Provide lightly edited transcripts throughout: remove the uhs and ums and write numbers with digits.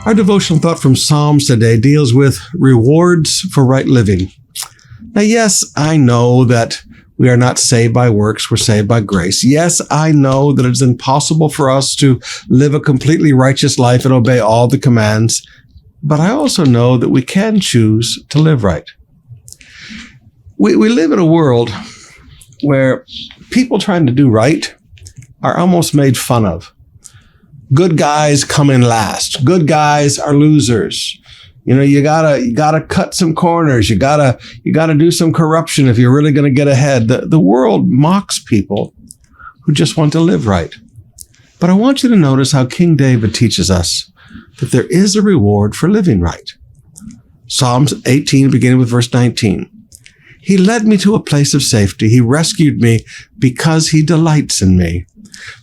Our devotional thought from Psalms today deals with rewards for right living. Now, yes, I know that we are not saved by works, we're saved by grace. Yes, I know that it's impossible for us to live a completely righteous life and obey all the commands, but I also know that we can choose to live right. We live in a world where people trying to do right are almost made fun of. Good guys come in last. Good guys are losers. You know, you gotta cut some corners. You gotta do some corruption if you're really going to get ahead. The world mocks people who just want to live right. But I want you to notice how King David teaches us that there is a reward for living right. Psalms 18, beginning with verse 19. He led me to a place of safety. He rescued me because he delights in me.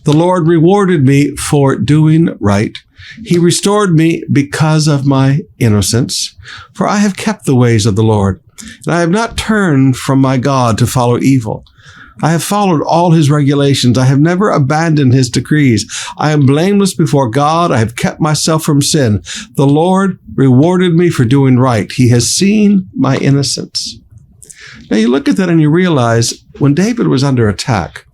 The Lord rewarded me for doing right. He restored me because of my innocence. For I have kept the ways of the Lord, and I have not turned from my God to follow evil. I have followed all his regulations. I have never abandoned his decrees. I am blameless before God. I have kept myself from sin. The Lord rewarded me for doing right. He has seen my innocence. Now you look at that and you realize when David was under attack,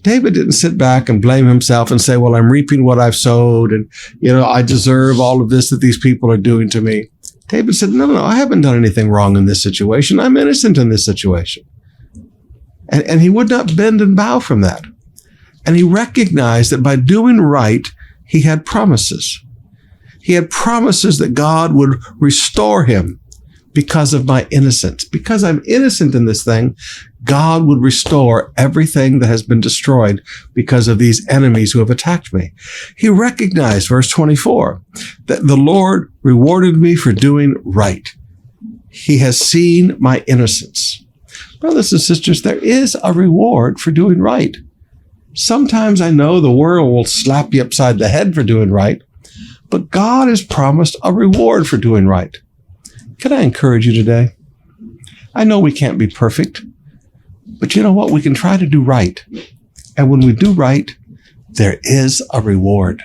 David didn't sit back and blame himself and say, well, I'm reaping what I've sowed and, I deserve all of this that these people are doing to me. David said, no, I haven't done anything wrong in this situation. I'm innocent in this situation. And he would not bend and bow from that. And he recognized that by doing right, he had promises. He had promises that God would restore him because of my innocence. Because I'm innocent in this thing, God would restore everything that has been destroyed because of these enemies who have attacked me. He recognized, verse 24, that the Lord rewarded me for doing right. He has seen my innocence. Brothers and sisters, there is a reward for doing right. Sometimes I know the world will slap you upside the head for doing right, but God has promised a reward for doing right. Can I encourage you today? I know we can't be perfect, but you know what? We can try to do right. And when we do right, there is a reward.